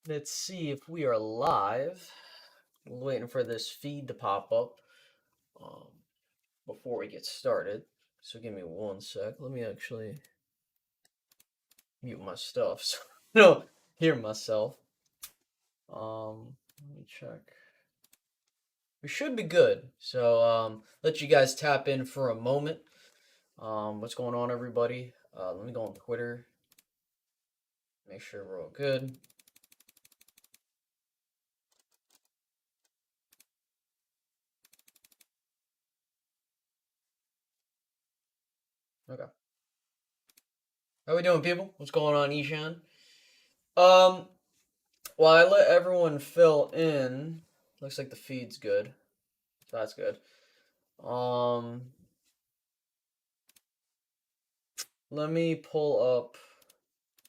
Let's see if we are live. I'm waiting for this feed to pop up um, before we get started. So give me one sec. Let me actually mute my stuff so I don't hear myself. Let me check. We should be good. So let you guys tap in for a moment. What's going on, everybody? Let me go on Twitter. Make sure we're all good. Okay. How we doing, people? What's going on, Ishan? Um, Well, I let everyone fill in. Looks like the feed's good. So that's good. Um, Let me pull up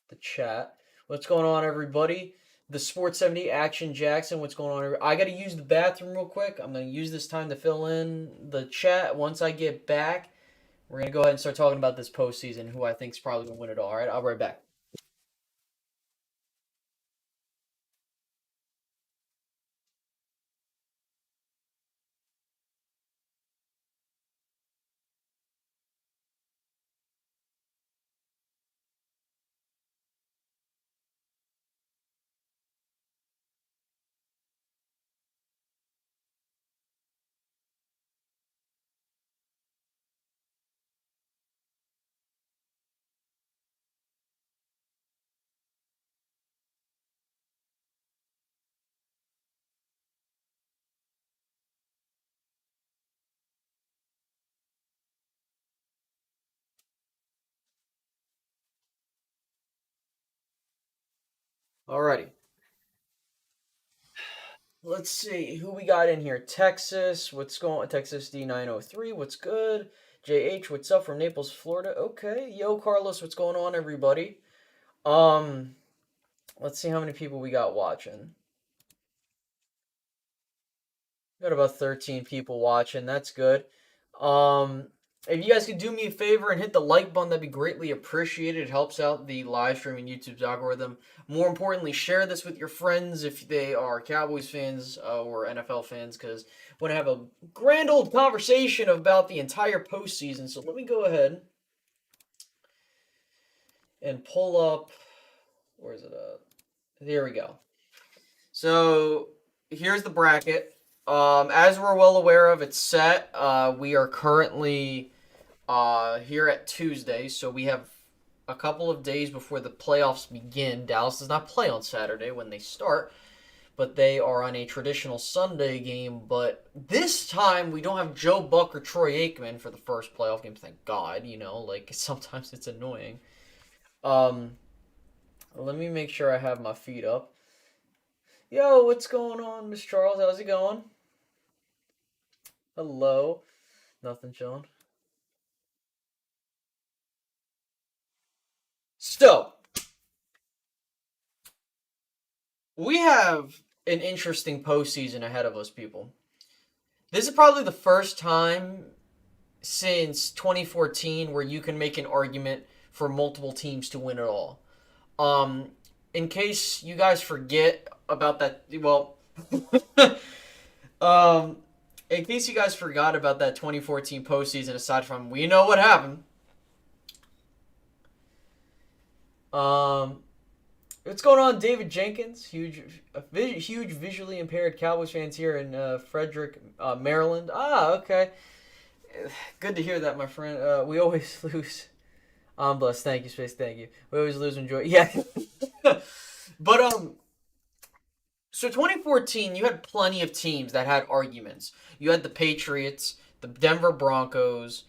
the chat. What's going on, everybody? The Sports 70 Action Jackson. What's going on? I got to use the bathroom real quick. I'm going to use this time to fill in the chat. Once I get back, we're going to go ahead and start talking about this postseason, who I think is probably going to win it all. All right, I'll be right back. Alrighty. Let's see who we got in here. Texas, what's going on? Texas D903, what's good? JH, what's up from Naples, Florida? Okay. Yo, Carlos, what's going on, everybody? Um, let's see how many people we got watching. Got about 13 people watching. That's good. Um, if you guys could do me a favor and hit the like button, that'd be greatly appreciated. It helps out the live stream and YouTube's algorithm. More importantly, share this with your friends if they are Cowboys fans or NFL fans, because I want to have a grand old conversation about the entire postseason. So let me go ahead and pull up. Where is it at? There we go. So here's the bracket. As we're well aware of, it's set. We are currently here at Tuesday, so we have a couple of days before the playoffs begin. Dallas does not play on Saturday when they start, but they are on a traditional Sunday game. But this time, we don't have Joe Buck or Troy Aikman for the first playoff game. Thank God, like sometimes it's annoying. Um, Let me make sure I have my feet up. Yo, what's going on, Miss Charles? How's it going? Hello. Nothing, Sean. So, we have an interesting postseason ahead of us, people. This is probably the first time since 2014 where you can make an argument for multiple teams to win it all. Um, in case you guys forget about that, well, um, in case you guys forgot about that 2014 postseason, aside from we know what happened, um, what's going on, David Jenkins? Huge visually impaired Cowboys fans here in Frederick, Maryland. Ah, okay. Good to hear that, my friend. We always lose. I'm blessed. Thank you, Space. Thank you. We always lose when joy. Yeah. But so 2014, you had plenty of teams that had arguments. You had the Patriots, the Denver Broncos.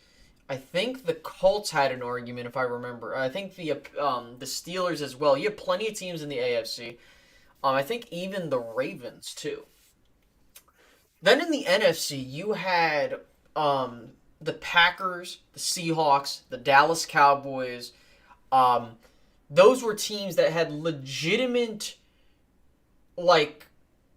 I think the Colts had an argument, if I remember. I think the Steelers as well. You have plenty of teams in the AFC. I think even the Ravens too. Then in the NFC, you had the Packers, the Seahawks, the Dallas Cowboys. Um, those were teams that had legitimate like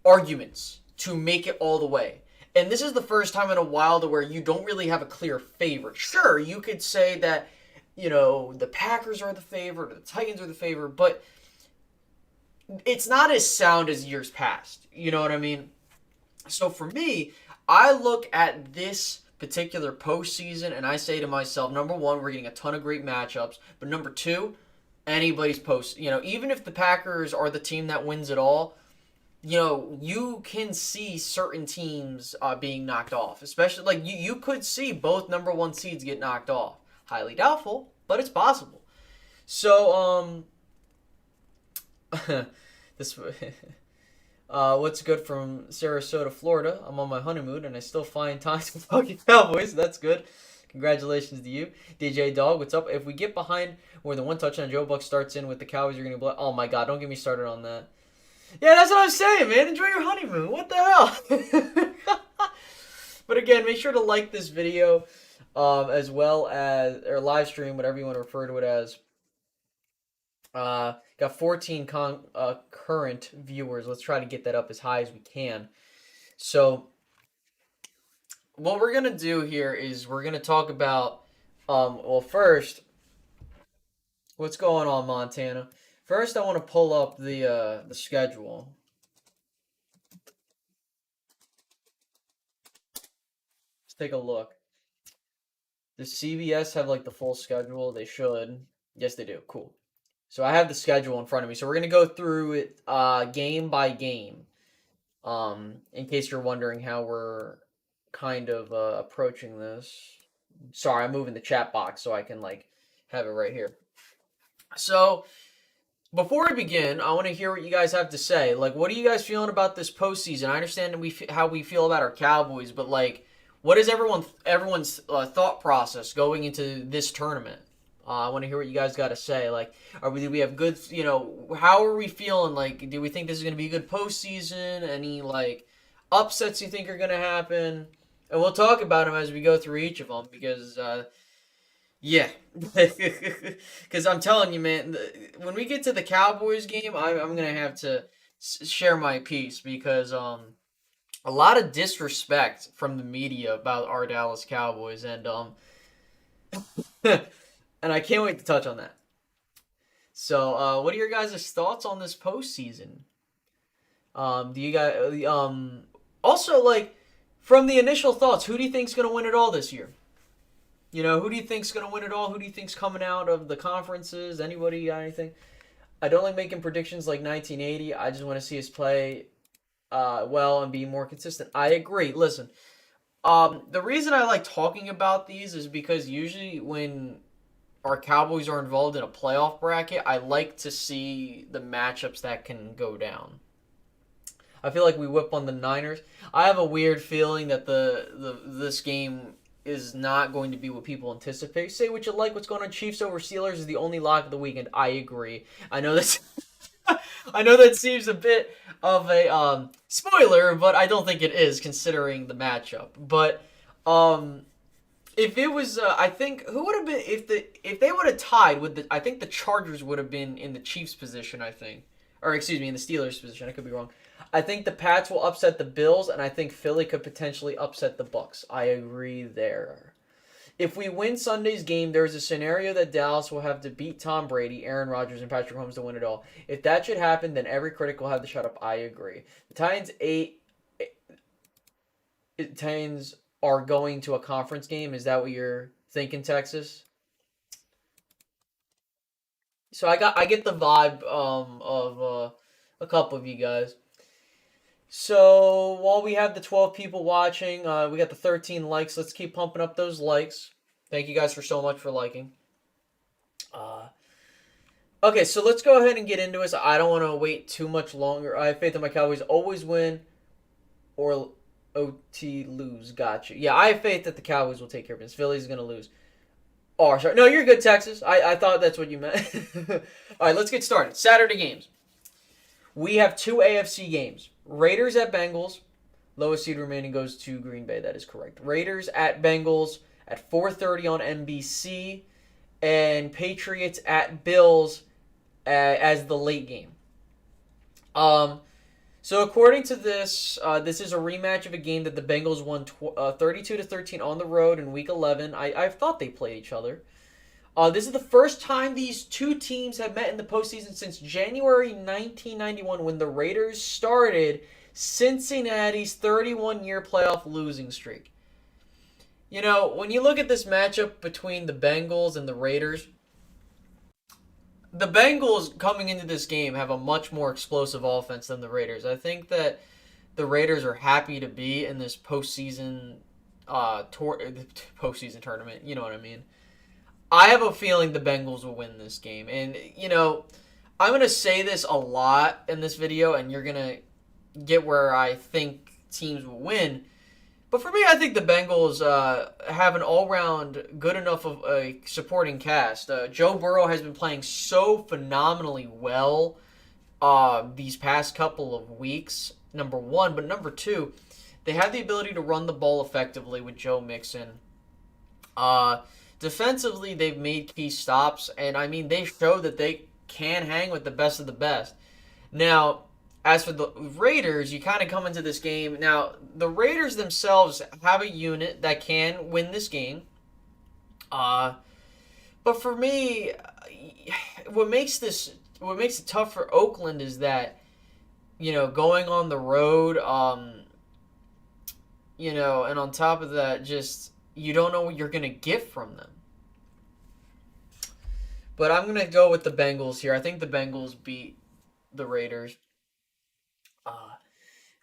arguments to make it all the way. And this is the first time in a while to where you don't really have a clear favorite. Sure, you could say that, the Packers are the favorite or the Titans are the favorite, but it's not as sound as years past. You know what I mean? So for me, I look at this particular postseason and I say to myself, number one, we're getting a ton of great matchups, but number two, anybody's post. Even if the Packers are the team that wins it all, you can see certain teams being knocked off. Especially, like, you could see both number one seeds get knocked off. Highly doubtful, but it's possible. So, this what's good from Sarasota, Florida? I'm on my honeymoon and I still find time to talk Cowboys. That's good. Congratulations to you. DJ Dog, what's up? If we get behind more than one touchdown, Joe Buck starts in with the Cowboys, you're going to blow. Oh my God, don't get me started on that. Yeah, that's what I'm saying, man. Enjoy your honeymoon. What the hell? But again, make sure to like this video as well as, or live stream, whatever you want to refer to it as. Got 14 current viewers. Let's try to get that up as high as we can. So, what we're going to do here is we're going to talk about, well, first, what's going on, Montana? First, I want to pull up the schedule. Let's take a look. Does CBS have like the full schedule? They should. Yes, they do. Cool. So I have the schedule in front of me. So we're gonna go through it game by game. In case you're wondering how we're kind of approaching this. Sorry, I'm moving the chat box so I can like have it right here. So before we begin, I want to hear what you guys have to say. Like, what are you guys feeling about this postseason? I understand how we feel about our Cowboys, but like, what is everyone's thought process going into this tournament? I want to hear what you guys got to say. Like, do we have good? How are we feeling? Like, do we think this is going to be a good postseason? Any like upsets you think are going to happen? And we'll talk about them as we go through each of them because. Yeah, because I'm telling you, man, when we get to the Cowboys game, I'm gonna have to share my piece because a lot of disrespect from the media about our Dallas Cowboys, and and I can't wait to touch on that. So, what are your guys' thoughts on this postseason? Do you guys also like from the initial thoughts? Who do you think's gonna win it all this year? Who do you think's going to win it all? Who do you think's coming out of the conferences? Anybody got anything? I don't like making predictions like 1980. I just want to see us play well and be more consistent. I agree. Listen, the reason I like talking about these is because usually when our Cowboys are involved in a playoff bracket, I like to see the matchups that can go down. I feel like we whip on the Niners. I have a weird feeling that this game is not going to be what people anticipate. Say what you like. What's going on? Chiefs over Steelers is the only lock of the weekend. I agree. I know that's. I know that seems a bit of a spoiler, but I don't think it is considering the matchup. But if it was, I think who would have been if they would have tied with the. I think the Chargers would have been in the Chiefs position. I think, or excuse me, in the Steelers position. I could be wrong. I think the Pats will upset the Bills, and I think Philly could potentially upset the Bucks. I agree there. If we win Sunday's game, there's a scenario that Dallas will have to beat Tom Brady, Aaron Rodgers, and Patrick Mahomes to win it all. If that should happen, then every critic will have to shut up. I agree. The Titans are going to a conference game. Is that what you're thinking, Texas? So I get the vibe of a couple of you guys. So while we have the 12 people watching, we got the 13 likes. Let's keep pumping up those likes. Thank you guys for so much for liking. Okay, so let's go ahead and get into it. I don't want to wait too much longer. I have faith that my Cowboys always win or OT lose. Gotcha. Yeah, I have faith that the Cowboys will take care of business. Philly's going to lose. Oh, sorry. No, you're good, Texas. I thought that's what you meant. All right, let's get started. Saturday games. We have two AFC games. Raiders at Bengals. Lowest seed remaining goes to Green Bay. That is correct. Raiders at Bengals at 4:30 on NBC. And Patriots at Bills as the late game. So according to this, this is a rematch of a game that the Bengals won 32-13 on the road in Week 11. I thought they played each other. This is the first time these two teams have met in the postseason since January 1991 when the Raiders started Cincinnati's 31-year playoff losing streak. You know, when you look at this matchup between the Bengals and the Raiders, the Bengals coming into this game have a much more explosive offense than the Raiders. I think that the Raiders are happy to be in this postseason tournament. You know what I mean? I have a feeling the Bengals will win this game. And, you know, I'm going to say this a lot in this video, and you're going to get where I think teams will win. But for me, I think the Bengals have an all-round good enough of a supporting cast. Joe Burrow has been playing so phenomenally well these past couple of weeks, number one. But number two, they have the ability to run the ball effectively with Joe Mixon. Defensively, they've made key stops, and I mean, they show that they can hang with the best of the best. Now, as for the Raiders, you kind of come into this game. Now, the Raiders themselves have a unit that can win this game. But for me, what makes it tough for Oakland is that, you know, going on the road, you know, and on top of that, just you don't know what you're going to get from them. But I'm going to go with the Bengals here. I think the Bengals beat the Raiders.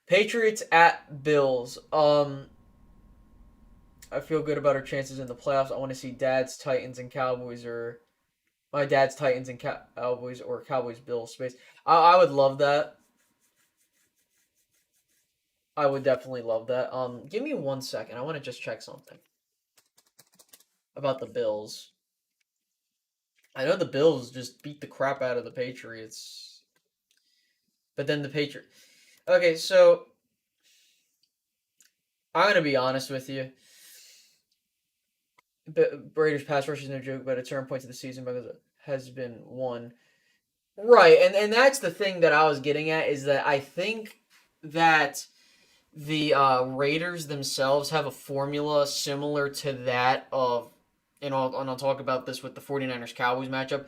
Patriots at Bills. I feel good about our chances in the playoffs. I want to see Dad's Titans and Cowboys, or my Dad's Titans and Cowboys, or Cowboys Bills space. I would love that. I would definitely love that. Give me 1 second. I want to just check something about the Bills. I know the Bills just beat the crap out of the Patriots, but then the Patriots. Okay, so I'm gonna be honest with you. Raiders pass rush is no joke, but a turn point to the season because it has been won. Right, and that's the thing that I was getting at, is that I think that the Raiders themselves have a formula similar to that of, and I'll talk about this with the 49ers Cowboys matchup.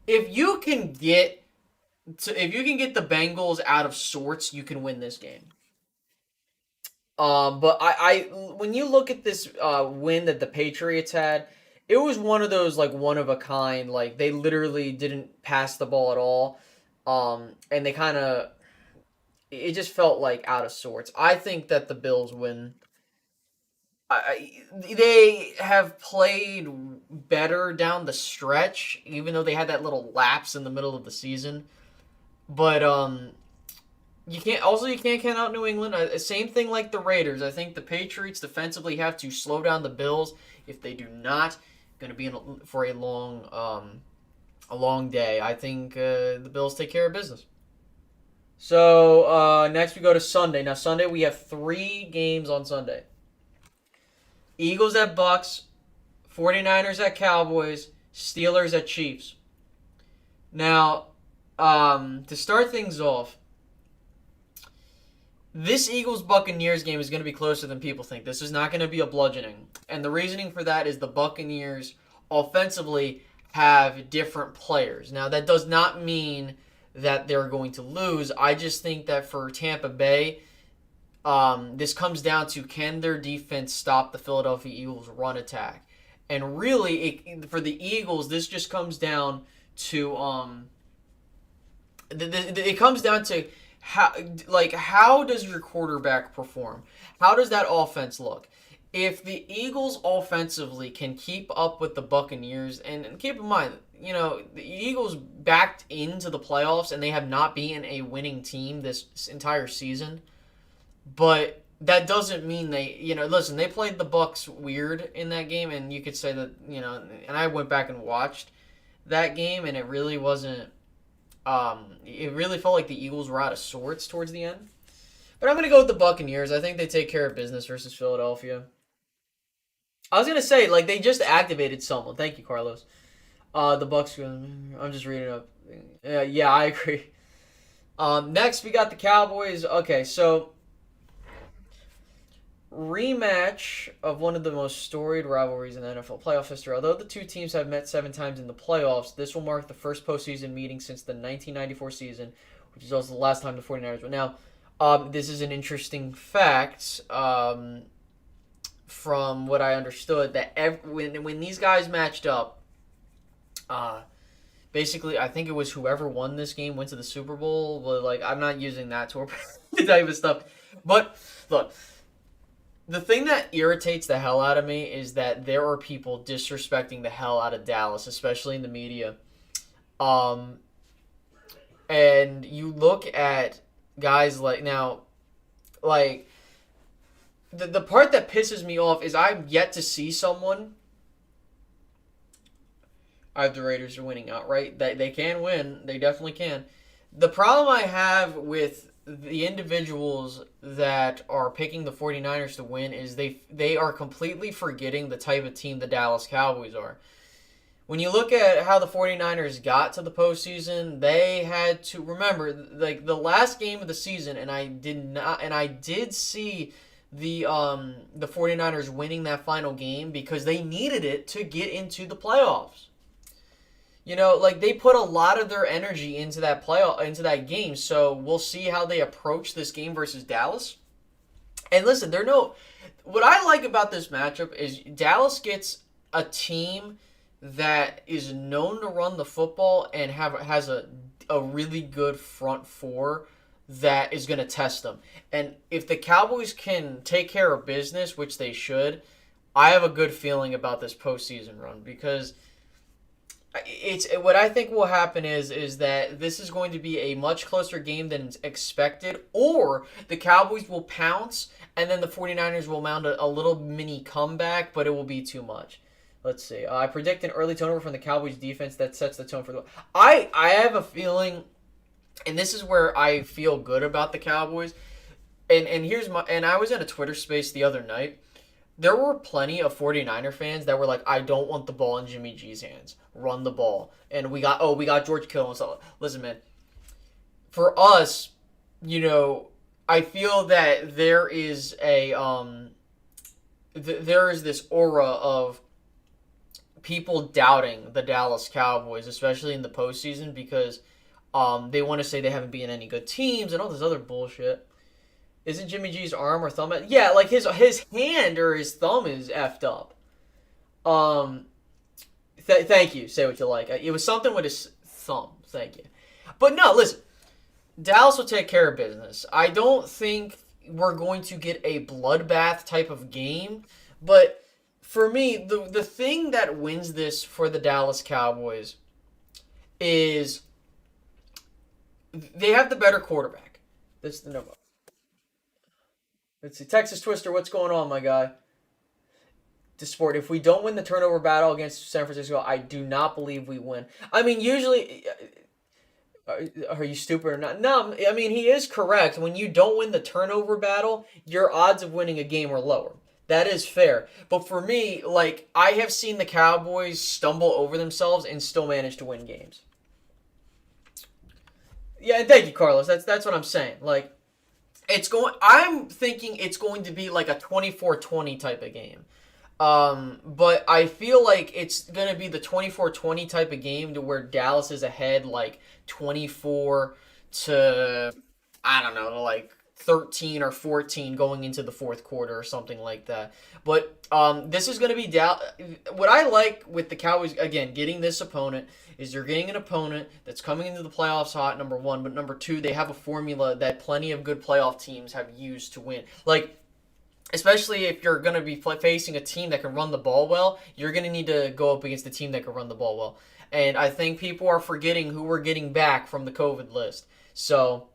If you can get the Bengals out of sorts, you can win this game. But I when you look at this win that the Patriots had, it was one of those like one of a kind. Like they literally didn't pass the ball at all, and they kind of, it just felt like out of sorts. I think that the Bills win. They have played better down the stretch, even though they had that little lapse in the middle of the season. But you can't count out New England. Same thing like the Raiders. I think the Patriots defensively have to slow down the Bills. If they do not, going to be for a long day. I think the Bills take care of business. So next we go to Sunday. Now Sunday we have 3 games on Sunday. Eagles at Bucks, 49ers at Cowboys, Steelers at Chiefs. Now, to start things off, this Eagles-Buccaneers game is going to be closer than people think. This is not going to be a bludgeoning. And the reasoning for that is the Buccaneers offensively have different players. Now, that does not mean that they're going to lose. I just think that for Tampa Bay, this comes down to, can their defense stop the Philadelphia Eagles' run attack? And really, for the Eagles, this just comes down to it comes down to how does your quarterback perform? How does that offense look? If the Eagles offensively can keep up with the Buccaneers, and keep in mind, you know, the Eagles backed into the playoffs and they have not been a winning team this entire season. But that doesn't mean they, you know, listen, they played the Bucks weird in that game, and you could say that, you know, and I went back and watched that game, and it really wasn't, it really felt like the Eagles were out of sorts towards the end. But I'm going to go with the Buccaneers. I think they take care of business versus Philadelphia. I was going to say, like, they just activated someone. Thank you, Carlos. The Bucks, I'm just reading up. Yeah, I agree. Next, we got the Cowboys. Okay, so rematch of one of the most storied rivalries in NFL playoff history. Although the two teams have met 7 times in the playoffs, this will mark the first postseason meeting since the 1994 season, which is also the last time the 49ers were. Now, this is an interesting fact from what I understood, that when these guys matched up, basically, I think it was whoever won this game went to the Super Bowl. But, like, I'm not using that type of stuff. But, look, the thing that irritates the hell out of me is that there are people disrespecting the hell out of Dallas, especially in the media. And you look at guys like, now, like, the part that pisses me off is I'm yet to see someone. The Raiders are winning outright. They can win. They definitely can. The problem I have with the individuals that are picking the 49ers to win is they are completely forgetting the type of team the Dallas Cowboys are. When you look at how the 49ers got to the postseason, they had to remember, like, the last game of the season, and I did see the 49ers winning that final game because they needed it to get into the playoffs. You know, like, they put a lot of their energy into that game, so we'll see how they approach this game versus Dallas. And listen, what I like about this matchup is Dallas gets a team that is known to run the football and has a really good front four that is going to test them. And if the Cowboys can take care of business, which they should, I have a good feeling about this postseason run, because it's what I think will happen is that this is going to be a much closer game than expected, or the Cowboys will pounce and then the 49ers will mount a little mini comeback, but it will be too much. Let's see. I predict an early turnover from the Cowboys defense that sets the tone for the. I have a feeling, and this is where I feel good about the Cowboys. And I was in a Twitter space the other night. There were plenty of 49er fans that were like, I don't want the ball in Jimmy G's hands. Run the ball. And we got George Kittle and stuff. Listen, man. For us, you know, I feel that there is this aura of people doubting the Dallas Cowboys, especially in the postseason, because they want to say they haven't beaten any good teams and all this other bullshit. Isn't Jimmy G's arm or thumb? Yeah, like his hand or his thumb is effed up. Thank you. Say what you like. It was something with his thumb. Thank you. But no, listen. Dallas will take care of business. I don't think we're going to get a bloodbath type of game. But for me, the thing that wins this for the Dallas Cowboys is they have the better quarterback. That's the number. Let's see. Texas Twister, what's going on, my guy? To sport, if we don't win the turnover battle against San Francisco, I do not believe we win. I mean, usually, are you stupid or not? No, I mean, he is correct. When you don't win the turnover battle, your odds of winning a game are lower. That is fair. But for me, like, I have seen the Cowboys stumble over themselves and still manage to win games. Yeah, and thank you, Carlos. That's what I'm saying. Like, I'm thinking it's going to be like a 24-20 type of game. But I feel like it's going to be the 24-20 type of game to where Dallas is ahead like 24 to, I don't know, like 13 or 14 going into the fourth quarter or something like that. But this is going to be what I like with the Cowboys, again, getting this opponent is you're getting an opponent that's coming into the playoffs hot, number one, but number two, they have a formula that plenty of good playoff teams have used to win. Like, especially if you're going to be facing a team that can run the ball well, you're going to need to go up against a team that can run the ball well. And I think people are forgetting who we're getting back from the COVID list. So,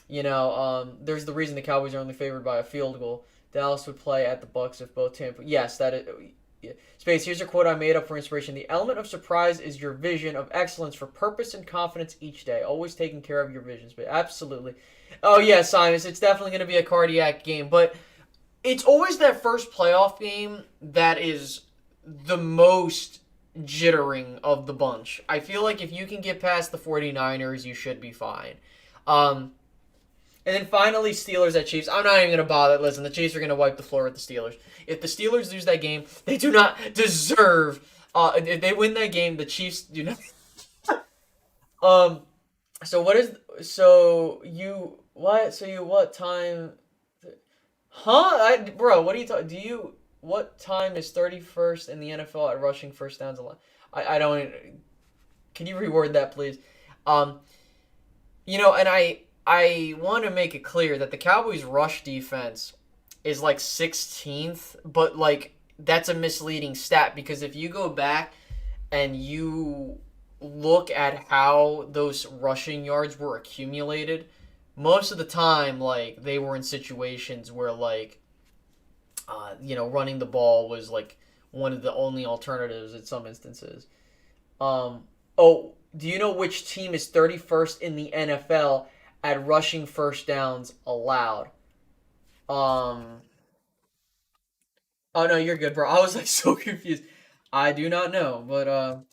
you know, there's the reason the Cowboys are only favored by a field goal. Dallas would play at the Bucs if both Tampa. Yes, that is. Yeah. Space, here's a quote I made up for inspiration. The element of surprise is your vision of excellence for purpose and confidence each day. Always taking care of your visions. But absolutely. Oh, yeah, Simon, it's definitely going to be a cardiac game. But it's always that first playoff game that is the most jittering of the bunch. I feel like if you can get past the 49ers, you should be fine. And then finally, Steelers at Chiefs. I'm not even gonna bother. Listen, the Chiefs are gonna wipe the floor with the Steelers. If the Steelers lose that game, they do not deserve. If they win that game, the Chiefs do not. Um. So what is? So you what? So you what time? Huh? Bro, what are you talking? Do you? What time is 31st in the NFL at rushing first downs? I don't. Can you reword that, please? Um. And I want to make it clear that the Cowboys' rush defense is like 16th, but like that's a misleading stat because if you go back and you look at how those rushing yards were accumulated, most of the time like they were in situations where like running the ball was like one of the only alternatives in some instances. Um, oh, do you know which team is 31st in the NFL at rushing first downs allowed? Um, oh no, you're good, bro. I was like so confused. I do not know, but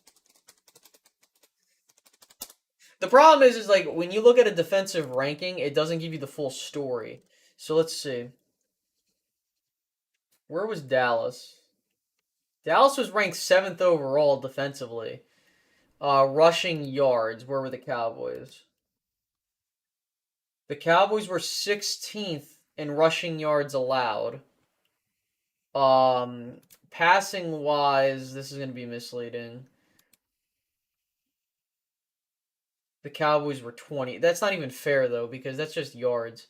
the problem is like when you look at a defensive ranking, it doesn't give you the full story. So let's see. Where was Dallas? Dallas was ranked seventh overall defensively. Rushing yards. Where were the Cowboys? The Cowboys were 16th in rushing yards allowed. Um, Passing wise, this is going to be misleading. The Cowboys were 20. That's not even fair though because that's just yards.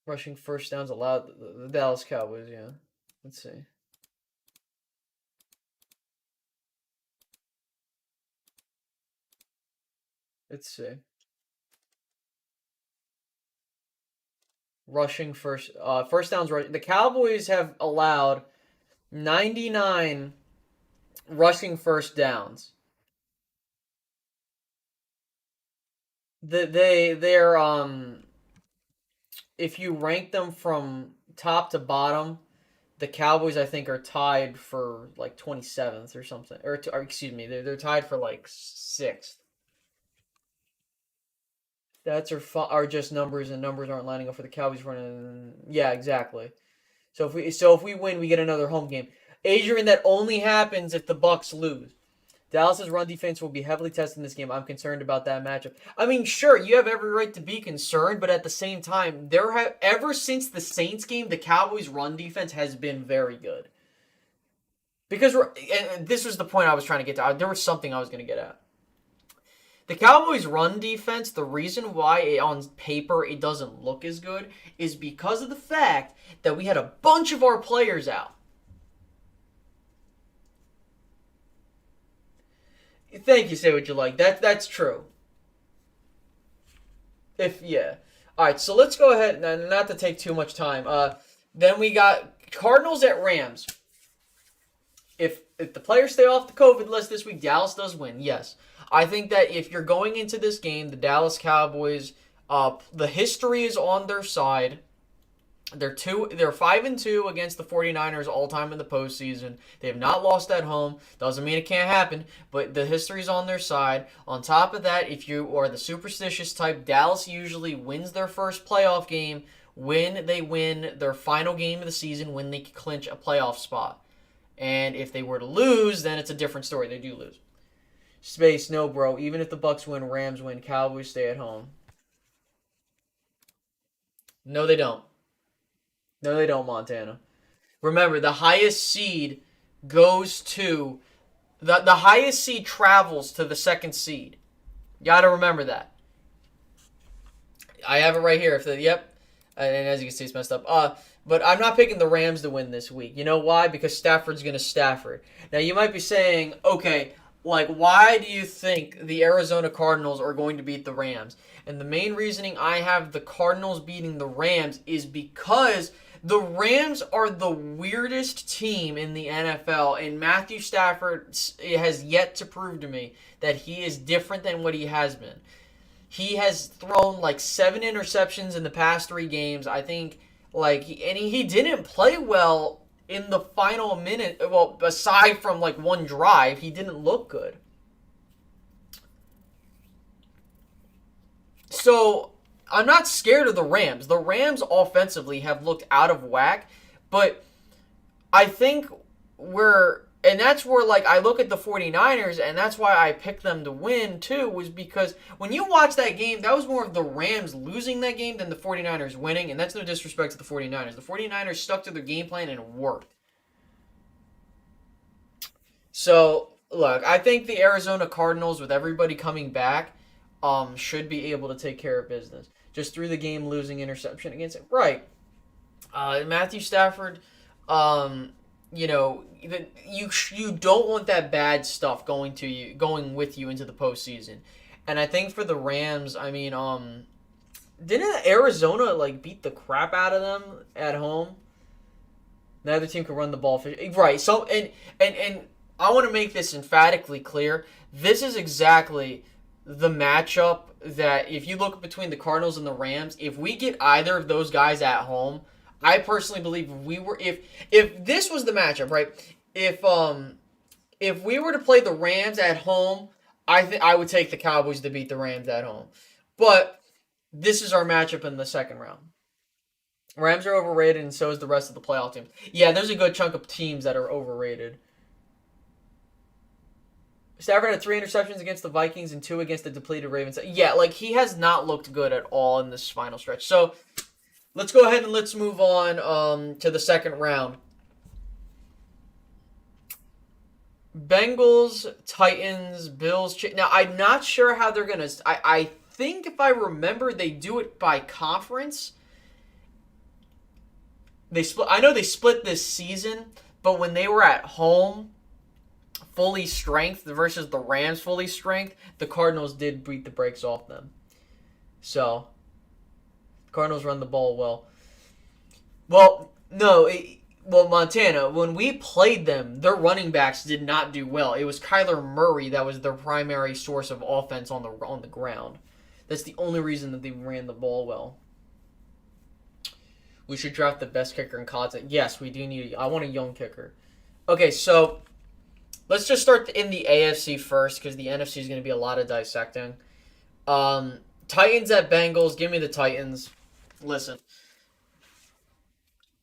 Rushing first downs allowed. The Dallas Cowboys, yeah. Let's see. Let's see. Rushing first downs. The Cowboys have allowed 99 rushing first downs. They're if you rank them from top to bottom, the Cowboys I think are tied for like 27th or something, or excuse me, they're tied for like sixth. That's are just numbers, and numbers aren't lining up for the Cowboys running. Yeah, exactly. So if we win, we get another home game. Adrian, that only happens if the Bucks lose. Dallas's run defense will be heavily tested in this game. I'm concerned about that matchup. I mean, sure, you have every right to be concerned, but at the same time, ever since the Saints game, the Cowboys' run defense has been very good. Because and this was the point I was trying to get to. There was something I was going to get at. The Cowboys' run defense, the reason why on paper it doesn't look as good is because of the fact that we had a bunch of our players out. Thank you, say what you like. That's true. If yeah. All right, so let's go ahead, not to take too much time. Then we got Cardinals at Rams. If the players stay off the COVID list this week, Dallas does win. Yes, I think that if you're going into this game, the Dallas Cowboys, the history is on their side. They're 5-2 against the 49ers all time in the postseason. They have not lost at home. Doesn't mean it can't happen, but the history's on their side. On top of that, if you are the superstitious type, Dallas usually wins their first playoff game when they win their final game of the season when they clinch a playoff spot. And if they were to lose, then it's a different story. They do lose. Space, no, bro. Even if the Bucks win, Rams win, Cowboys stay at home. No, they don't. No, they don't, Montana. Remember, the highest seed goes to the highest seed travels to the second seed. You gotta remember that. I have it right here. Yep, and as you can see, it's messed up. But I'm not picking the Rams to win this week. You know why? Because Stafford's gonna Stafford. Now you might be saying, okay, like why do you think the Arizona Cardinals are going to beat the Rams? And the main reasoning I have the Cardinals beating the Rams is because the Rams are the weirdest team in the NFL, and Matthew Stafford has yet to prove to me that he is different than what he has been. He has thrown like 7 interceptions in the past 3 games. I think, he didn't play well in the final minute. Well, aside from like one drive, he didn't look good. So I'm not scared of the Rams. The Rams offensively have looked out of whack, but I think and that's where, like, I look at the 49ers, and that's why I picked them to win, too, was because when you watch that game, that was more of the Rams losing that game than the 49ers winning, and that's no disrespect to the 49ers. The 49ers stuck to their game plan, and it worked. So, look, I think the Arizona Cardinals, with everybody coming back, should be able to take care of business. Just through the game, losing interception against it. Right. Matthew Stafford, you don't want that bad stuff going with you into the postseason. And I think for the Rams, I mean, didn't Arizona like beat the crap out of them at home? Neither team could run the ball. Right. So and I want to make this emphatically clear. This is exactly the matchup that if you look between the Cardinals and the Rams, if we get either of those guys at home, I personally believe if this was the matchup, right? If we were to play the Rams at home, I would take the Cowboys to beat the Rams at home. But this is our matchup in the second round. Rams are overrated, and so is the rest of the playoff teams. Yeah, there's a good chunk of teams that are overrated. Stafford had 3 interceptions against the Vikings and 2 against the depleted Ravens. Yeah, like, he has not looked good at all in this final stretch. So let's go ahead and let's move on to the second round. Bengals, Titans, Bills. Now, I'm not sure how they're going to... I think if I remember, they do it by conference. I know they split this season, but when they were at home, fully strength versus the Rams fully strength, the Cardinals did beat the brakes off them. So, Cardinals run the ball well. Well, no, Montana, when we played them, their running backs did not do well. It was Kyler Murray that was their primary source of offense on the ground. That's the only reason that they ran the ball well. We should draft the best kicker in college. Yes, we do need. I want a young kicker. Okay, so let's just start in the AFC first because the NFC is going to be a lot of dissecting. Titans at Bengals. Give me the Titans. Listen.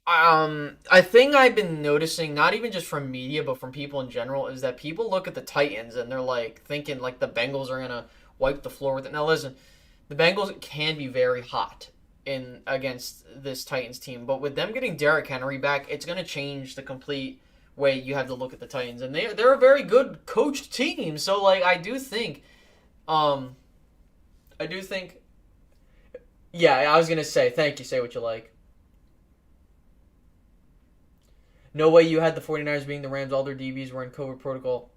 I think I've been noticing, not even just from media, but from people in general, is that people look at the Titans and they're like thinking like the Bengals are gonna wipe the floor with it. Now listen, the Bengals can be very hot against this Titans team, but with them getting Derrick Henry back, it's gonna change the complete way you have to look at the Titans, and they're a very good coached team. So like I do think, yeah, I was gonna say thank you. Say what you like. No way you had the 49ers being the Rams. All their DBs were in COVID protocol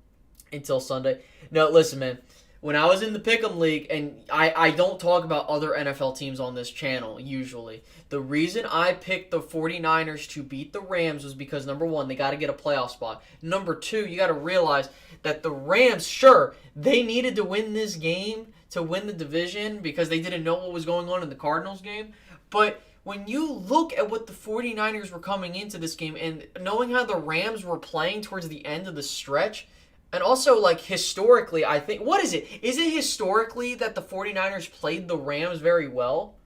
until Sunday. No, listen, man. When I was in the Pick'em League, and I don't talk about other NFL teams on this channel, usually. The reason I picked the 49ers to beat the Rams was because, number one, they got to get a playoff spot. Number two, you got to realize that the Rams, sure, they needed to win this game to win the division because they didn't know what was going on in the Cardinals game. But when you look at what the 49ers were coming into this game and knowing how the Rams were playing towards the end of the stretch, and also, like, historically, I think, what is it? Is it historically that the 49ers played the Rams very well?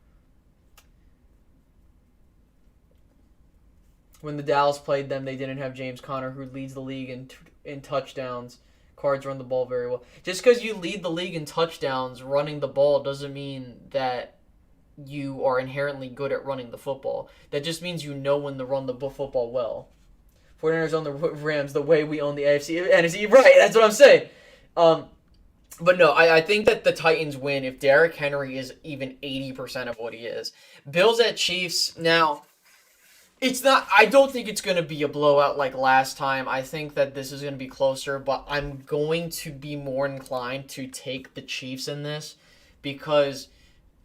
When the Dallas played them, they didn't have James Conner, who leads the league in touchdowns. Cards run the ball very well. Just because you lead the league in touchdowns, running the ball doesn't mean that you are inherently good at running the football. That just means you know when to run the football well. 49ers own the Rams the way we own the AFC. NFC. Right, that's what I'm saying. But no, I think that the Titans win if Derrick Henry is even 80% of what he is. Bills at Chiefs. Now, it's not. I don't think it's going to be a blowout like last time. I think that this is going to be closer, but I'm going to be more inclined to take the Chiefs in this because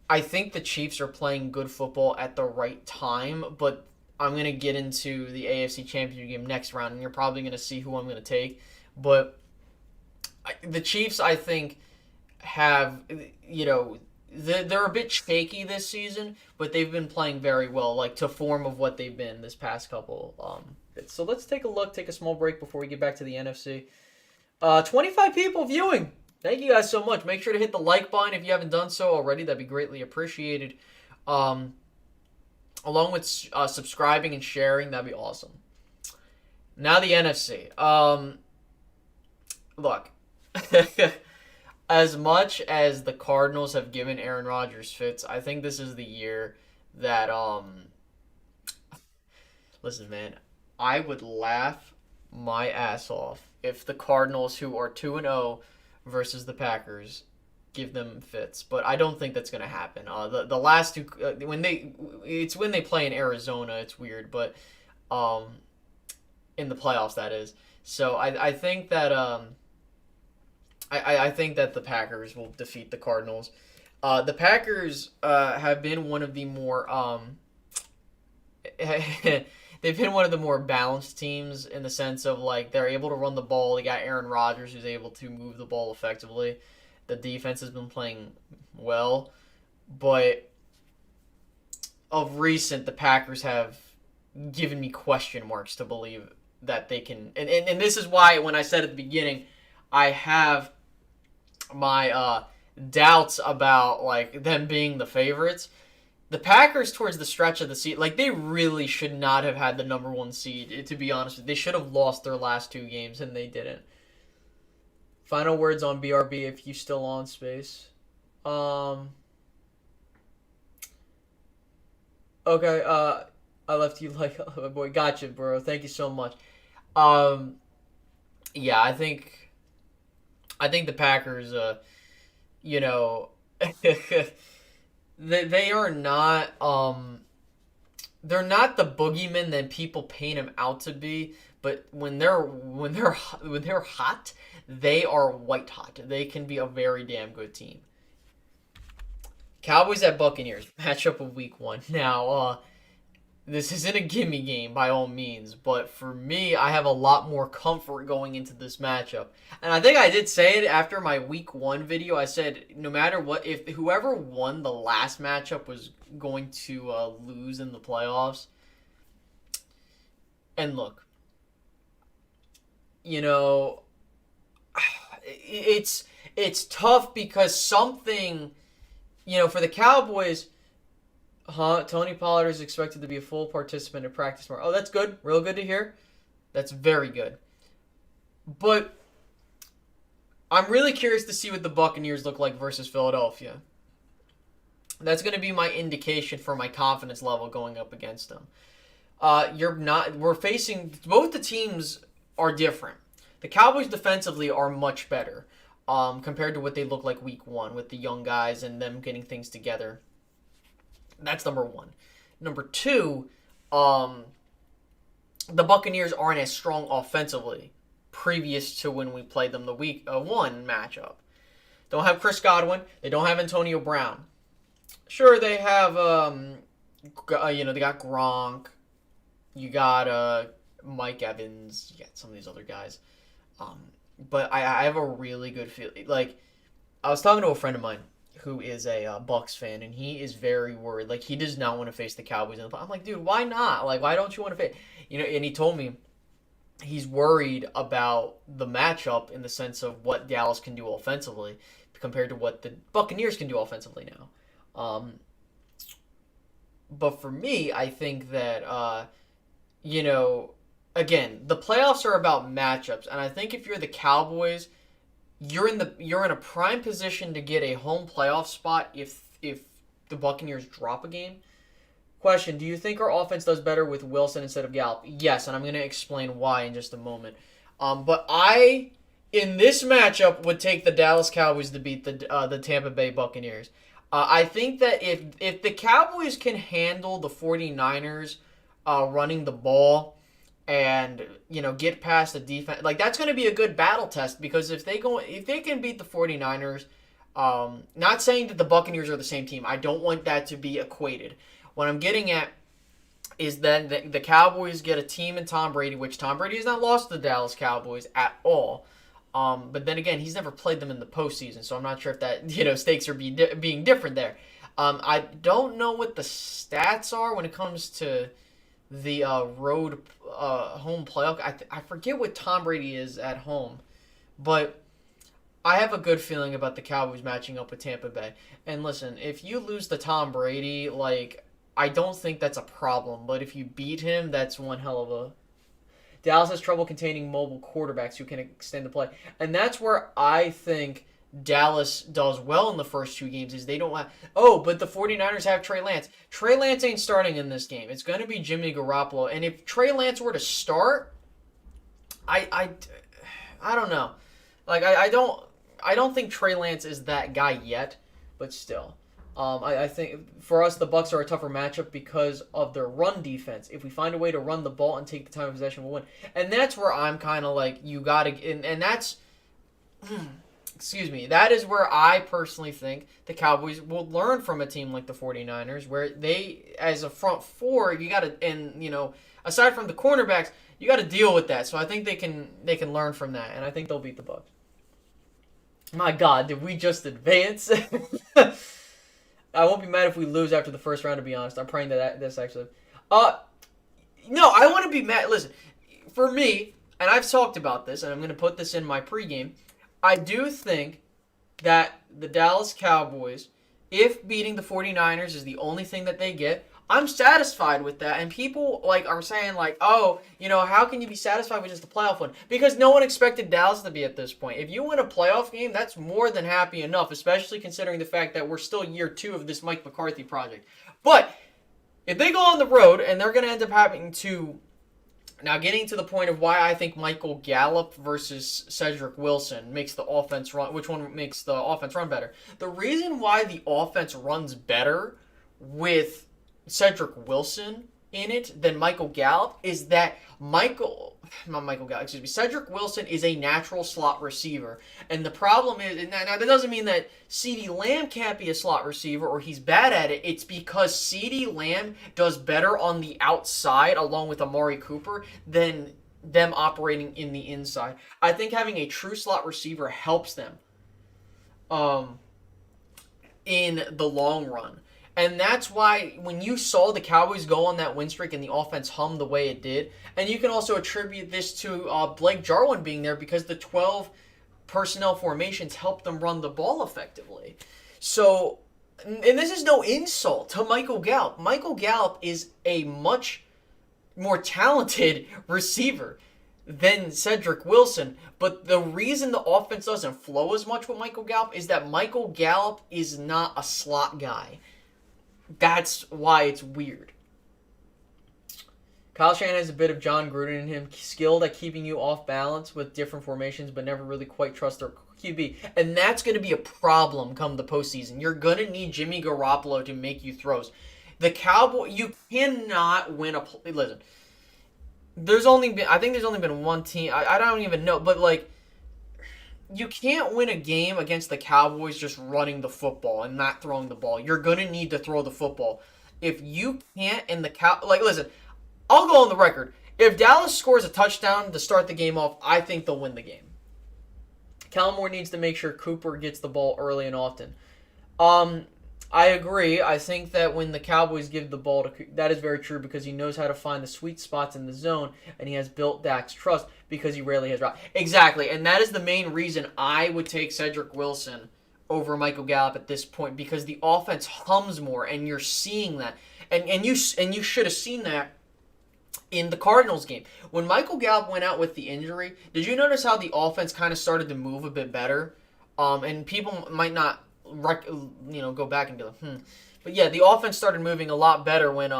I think the Chiefs are playing good football at the right time, but I'm going to get into the AFC Championship game next round, and you're probably going to see who I'm going to take. But the Chiefs, I think, have, they're a bit shaky this season, but they've been playing very well, like to form of what they've been this past couple. So let's take a look, take a small break before we get back to the NFC. 25 people viewing. Thank you guys so much. Make sure to hit the like button if you haven't done so already. That'd be greatly appreciated. Um, Along with subscribing and sharing, that'd be awesome. Now the NFC. Look, as much as the Cardinals have given Aaron Rodgers fits, I think this is the year that listen, man, I would laugh my ass off if the Cardinals, who are 2-0 versus the Packers, give them fits. But I don't think that's gonna happen. The last two when they play in Arizona, it's weird, but um in the playoffs that is. So I think that I think that the Packers will defeat the Cardinals. The Packers have been one of the more they've been one of the more balanced teams in the sense of like they're able to run the ball. They got Aaron Rodgers who's able to move the ball effectively. The defense has been playing well, but of recent the Packers have given me question marks to believe that they can and this is why when I said at the beginning I have my doubts about like them being the favorites. The Packers towards the stretch of the season, like they really should not have had the number one seed. To be honest, they should have lost their last two games, and they didn't. Final words on BRB if you still on space. Okay. I left you like oh boy. Gotcha, bro. Thank you so much. Um. Yeah, I think the Packers. You know. They are not they're not the boogeyman that people paint them out to be, but when they're hot, they are white hot. They can be a very damn good team. Cowboys at Buccaneers matchup of week 1. Now, this isn't a gimme game by all means, but for me, I have a lot more comfort going into this matchup. And I think I did say it after my week 1 video. I said no matter what, if whoever won the last matchup was going to lose in the playoffs. And look, you know, it's tough because something, for the Cowboys. Tony Pollard is expected to be a full participant in practice tomorrow. Oh, that's good. Real good to hear. That's very good. But I'm really curious to see what the Buccaneers look like versus Philadelphia. That's going to be my indication for my confidence level going up against them. We're facing, both the teams are different. The Cowboys defensively are much better compared to what they look like week 1 with the young guys and them getting things together. That's number 1. Number 2, the Buccaneers aren't as strong offensively previous to when we played them the week 1 matchup. Don't have Chris Godwin. They don't have Antonio Brown. Sure, they have, they got Gronk. You got Mike Evans. You got some of these other guys. But I have a really good feeling. Like, I was talking to a friend of mine who is a Bucks fan, and he is very worried. Like, he does not want to face the Cowboys. I'm like, dude, why not? Like, why don't you want to face? And he told me he's worried about the matchup in the sense of what Dallas can do offensively compared to what the Buccaneers can do offensively now. But for me, I think that, again, the playoffs are about matchups, and I think if you're the Cowboys, you're in a prime position to get a home playoff spot if the Buccaneers drop a game. Question, do you think our offense does better with Wilson instead of Gallup? Yes, and I'm going to explain why in just a moment. But I, in this matchup, would take the Dallas Cowboys to beat the Tampa Bay Buccaneers. I think that if the Cowboys can handle the 49ers running the ball and get past the defense, like that's going to be a good battle test because if they can beat the 49ers, not saying that the Buccaneers are the same team. I don't want that to be equated. What I'm getting at is that the Cowboys get a team in Tom Brady, which Tom Brady has not lost to the Dallas Cowboys at all. But then again, he's never played them in the postseason, so I'm not sure if that stakes are being different there. I don't know what the stats are when it comes to the road home playoff. I forget what Tom Brady is at home, but I have a good feeling about the Cowboys matching up with Tampa Bay. And listen, if you lose to Tom Brady, like I don't think that's a problem, but if you beat him, that's one hell of a. Dallas has trouble containing mobile quarterbacks who can extend the play. And that's where I think Dallas does well in the first two games is they don't have. Oh, but the 49ers have Trey Lance. Trey Lance ain't starting in this game. It's going to be Jimmy Garoppolo. And if Trey Lance were to start, I I, I don't know. Like I don't think Trey Lance is that guy yet, but still. I think for us the Bucks are a tougher matchup because of their run defense. If we find a way to run the ball and take the time of possession, we'll win. And that's where I'm kind of like you gotta, and that's excuse me, that is where I personally think the Cowboys will learn from a team like the 49ers, where they, as a front four, you got to, and, aside from the cornerbacks, you got to deal with that. So I think they can learn from that, and I think they'll beat the Bucks. My God, did we just advance? I won't be mad if we lose after the first round, to be honest. I'm praying that this actually. Uh, no, I want to be mad. Listen, for me, and I've talked about this, and I'm going to put this in my pregame. I do think that the Dallas Cowboys, if beating the 49ers is the only thing that they get, I'm satisfied with that. And people are saying oh, how can you be satisfied with just the playoff win? Because no one expected Dallas to be at this point. If you win a playoff game, that's more than happy enough, especially considering the fact that we're still year 2 of this Mike McCarthy project. But if they go on the road and they're going to end up having to. Now, getting to the point of why I think Michael Gallup versus Cedric Wilson makes the offense run, which one makes the offense run better? The reason why the offense runs better with Cedric Wilson in it than Michael Gallup is that Cedric Wilson is a natural slot receiver. And the problem is, now that doesn't mean that CeeDee Lamb can't be a slot receiver or he's bad at it. It's because CeeDee Lamb does better on the outside along with Amari Cooper than them operating in the inside. I think having a true slot receiver helps them in the long run. And that's why when you saw the Cowboys go on that win streak and the offense hum the way it did, and you can also attribute this to Blake Jarwin being there because the 12 personnel formations helped them run the ball effectively. So, and this is no insult to Michael Gallup. Michael Gallup is a much more talented receiver than Cedric Wilson. But the reason the offense doesn't flow as much with Michael Gallup is that Michael Gallup is not a slot guy. That's why it's weird. Kyle Shanahan has a bit of John Gruden in him, skilled at keeping you off balance with different formations, but never really quite trust their QB. And that's going to be a problem come the postseason. You're going to need Jimmy Garoppolo to make you throws. The Cowboys, you cannot win a. Listen, I think there's only been one team. I don't even know, but you can't win a game against the Cowboys just running the football and not throwing the ball. You're going to need to throw the football. If you can't, and listen, I'll go on the record. If Dallas scores a touchdown to start the game off, I think they'll win the game. Kellen Moore needs to make sure Cooper gets the ball early and often. I agree. I think that when the Cowboys give the ball to that is very true because he knows how to find the sweet spots in the zone and he has built Dak's trust because he rarely has dropped. Exactly, and that is the main reason I would take Cedric Wilson over Michael Gallup at this point because the offense hums more and you're seeing that. And you should have seen that in the Cardinals game. When Michael Gallup went out with the injury, did you notice how the offense kind of started to move a bit better? And people might not go back and be like, But yeah, the offense started moving a lot better when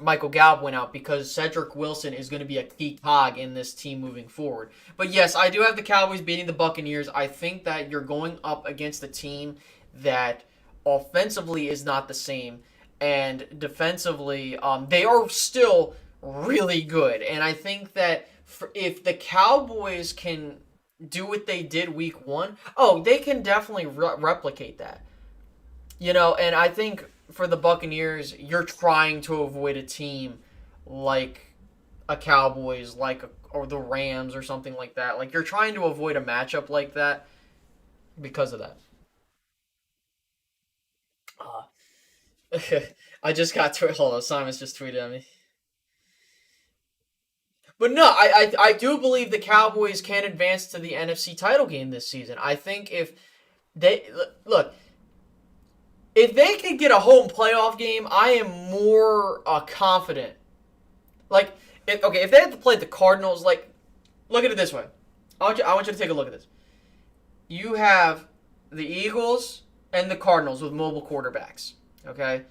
Michael Gallup went out because Cedric Wilson is going to be a key cog in this team moving forward. But yes, I do have the Cowboys beating the Buccaneers. I think that you're going up against a team that offensively is not the same, and defensively, they are still really good. And I think that if the Cowboys can do what they did week 1, they can definitely replicate that. And I think for the Buccaneers, you're trying to avoid a team like a Cowboys, or the Rams or something like that. Like, you're trying to avoid a matchup like that because of that. I just got to hold on. Simon's just tweeted at me. But no, I do believe the Cowboys can advance to the NFC title game this season. I think if they look, if they can get a home playoff game, I am more confident. Like, if they had to play the Cardinals, like, look at it this way. I want you to take a look at this. You have the Eagles and the Cardinals with mobile quarterbacks. Okay.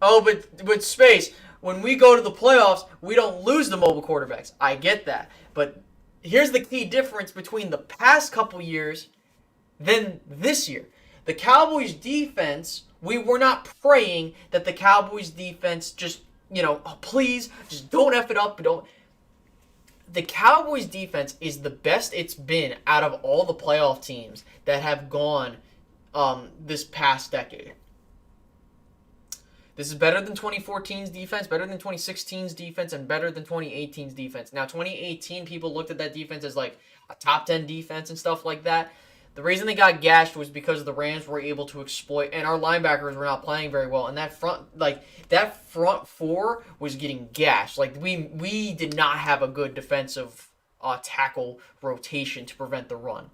Oh, but with space, when we go to the playoffs, we don't lose the mobile quarterbacks. I get that. But here's the key difference between the past couple years than this year. The Cowboys defense, we were not praying that the Cowboys defense just, oh, please, just don't F it up. Don't. The Cowboys defense is the best it's been out of all the playoff teams that have gone this past decade. This is better than 2014's defense, better than 2016's defense, and better than 2018's defense. Now, 2018, people looked at that defense as like a top 10 defense and stuff like that. The reason they got gashed was because the Rams were able to exploit, and our linebackers were not playing very well. And that front four was getting gashed. Like we did not have a good defensive tackle rotation to prevent the run.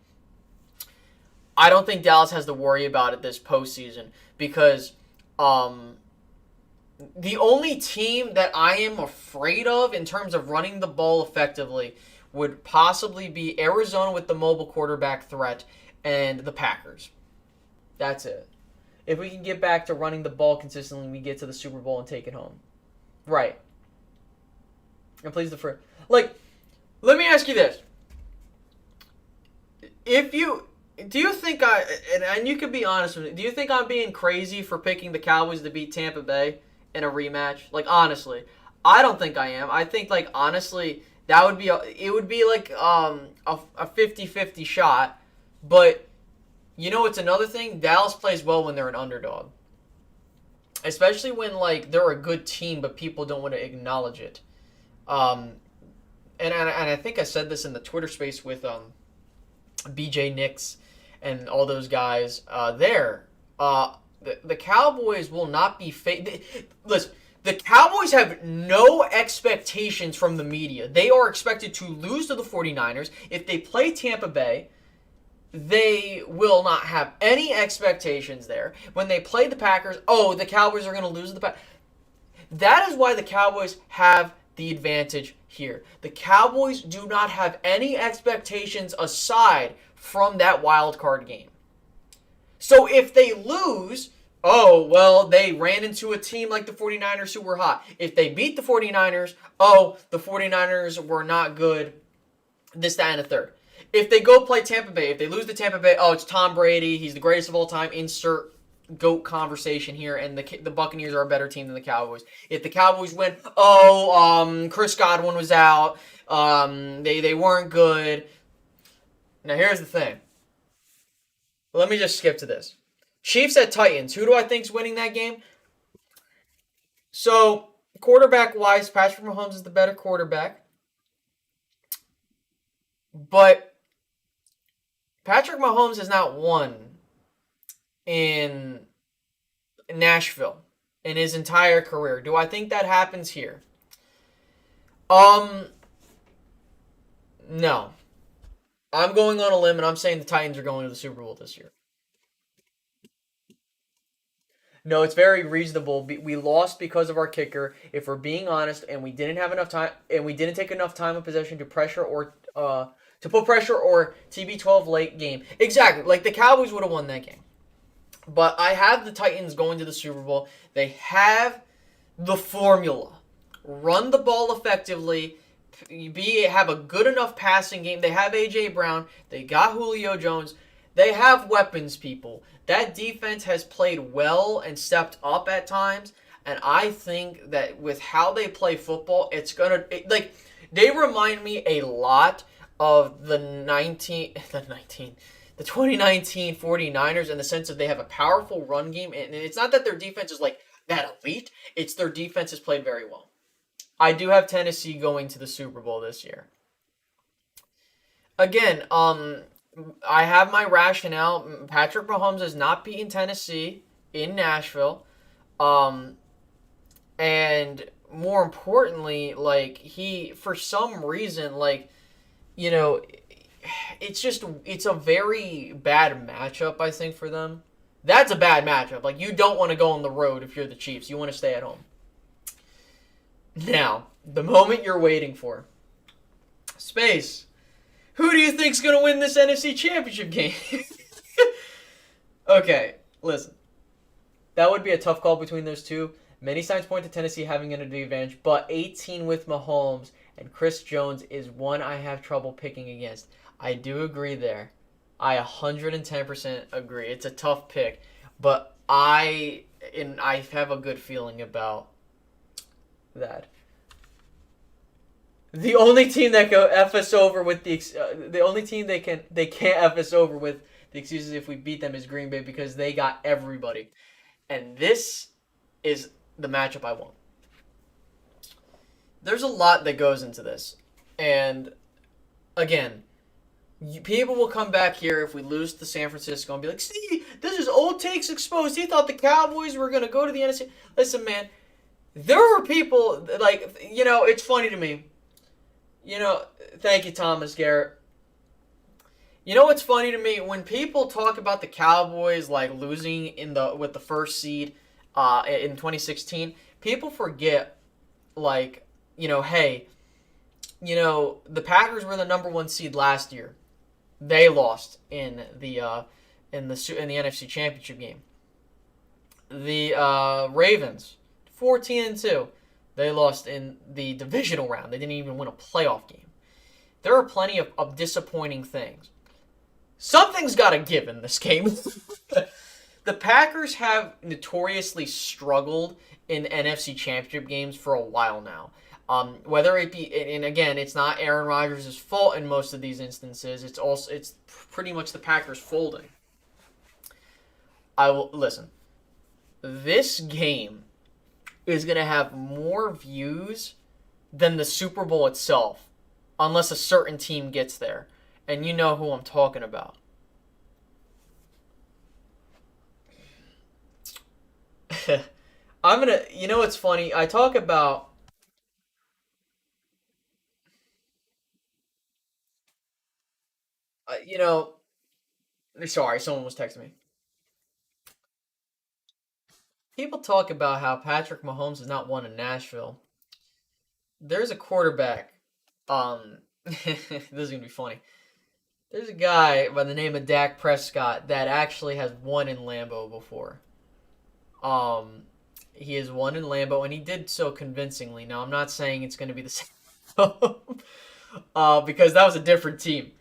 I don't think Dallas has to worry about it this postseason because the only team that I am afraid of in terms of running the ball effectively would possibly be Arizona with the mobile quarterback threat and the Packers. That's it. If we can get back to running the ball consistently, we get to the Super Bowl and take it home. Right. And please let me ask you this. Do you think and you can be honest with me, do you think I'm being crazy for picking the Cowboys to beat Tampa Bay in a rematch? Like, honestly, I don't think I am. I think, like, honestly, it would be like a 50-50 shot. But, it's another thing? Dallas plays well when they're an underdog. Especially when, like, they're a good team, but people don't want to acknowledge it. And I think I said this in the Twitter space with BJ Nix and all those guys there. The Cowboys will not be listen, the Cowboys have no expectations from the media. They are expected to lose to the 49ers. If they play Tampa Bay, they will not have any expectations there. When they play the Packers, the Cowboys are going to lose to the Packers. That is why the Cowboys have the advantage here. The Cowboys do not have any expectations aside from that wild card game. So if they lose, they ran into a team like the 49ers who were hot. If they beat the 49ers, the 49ers were not good, this, that, and a third. If they go play Tampa Bay, if they lose to Tampa Bay, it's Tom Brady, he's the greatest of all time, insert GOAT conversation here, and the Buccaneers are a better team than the Cowboys. If the Cowboys win, Chris Godwin was out, they weren't good. Now here's the thing. Let me just skip to this. Chiefs at Titans. Who do I think's winning that game? So, quarterback-wise, Patrick Mahomes is the better quarterback. But Patrick Mahomes has not won in Nashville in his entire career. Do I think that happens here? No. I'm going on a limb and I'm saying the Titans are going to the Super Bowl this year. No, it's very reasonable. We lost because of our kicker, if we're being honest, and we didn't have enough time, and we didn't take enough time of possession to pressure or to put pressure or TB12 late game. Exactly. Like, the Cowboys would have won that game. But I have the Titans going to the Super Bowl. They have the formula. Run the ball effectively. Have a good enough passing game. They have A.J. Brown. They got Julio Jones. They have weapons, people. That defense has played well and stepped up at times. And I think that with how they play football, they remind me a lot of the 2019 49ers in the sense that they have a powerful run game. And it's not that their defense is like that elite. It's their defense has played very well. I do have Tennessee going to the Super Bowl this year. Again, I have my rationale. Patrick Mahomes has not beaten Tennessee in Nashville. And more importantly, like he for some reason, like you know, it's a very bad matchup. I think for them, that's a bad matchup. Like you don't want to go on the road if you're the Chiefs. You want to stay at home. Now, the moment you're waiting for, Space. Who do you think's gonna win this NFC Championship game? Okay, listen. That would be a tough call between those two. Many signs point to Tennessee having an advantage, but 18 with Mahomes and Chris Jones is one I have trouble picking against. I do agree there. I 110% agree. It's a tough pick, but I have a good feeling about that. The only team that can F us over with the only team they can't F us over with the excuses if we beat them is Green Bay because they got everybody. And this is the matchup I want. There's a lot that goes into this. And again, people will come back here if we lose to San Francisco and be like, see, this is old takes exposed. He thought the Cowboys were going to go to the NFC. Listen, man, there were people, like, it's funny to me. Thank you, Thomas Garrett. You know what's funny to me? When people talk about the Cowboys like losing with the first seed in 2016, people forget like, hey, the Packers were the number 1 seed last year. They lost in the NFC Championship game. The Ravens 14-2. They lost in the divisional round. They didn't even win a playoff game. There are plenty of disappointing things. Something's got to give in this game. The Packers have notoriously struggled in NFC Championship games for a while now. Whether it be, and again, it's not Aaron Rodgers' fault in most of these instances. It's pretty much the Packers folding. I will listen. This game is going to have more views than the Super Bowl itself, unless a certain team gets there. And you know who I'm talking about. What's funny? I talk about, uh, you know, sorry, someone was texting me. People talk about how Patrick Mahomes has not won in Nashville. There's a quarterback. This is gonna be funny. There's a guy by the name of Dak Prescott that actually has won in Lambeau before. Um, he has won in Lambeau, and he did so convincingly. Now, I'm not saying it's going to be the same, because that was a different team.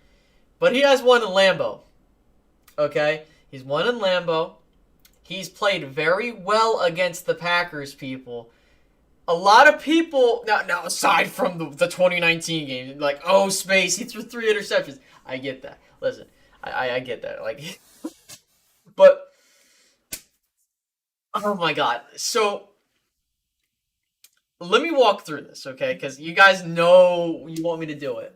But he has won in Lambeau. Okay, he's won in Lambeau. He's played very well against the Packers people. A lot of people now aside from the 2019 game, like, oh, Space, he threw 3 interceptions. I get that. Listen, I get that. Like, but oh my god. So let me walk through this, okay? Because you guys know you want me to do it.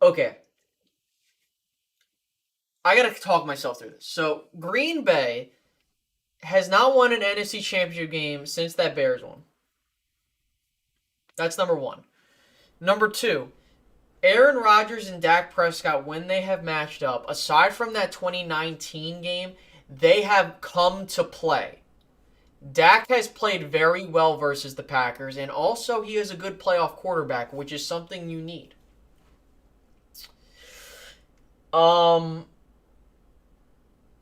Okay, I gotta talk myself through this. So Green Bay has not won an NFC Championship game since that Bears one. That's number one. Number two, Aaron Rodgers and Dak Prescott, when they have matched up, aside from that 2019 game, they have come to play. Dak has played very well versus the Packers, and also he is a good playoff quarterback, which is something you need. Um,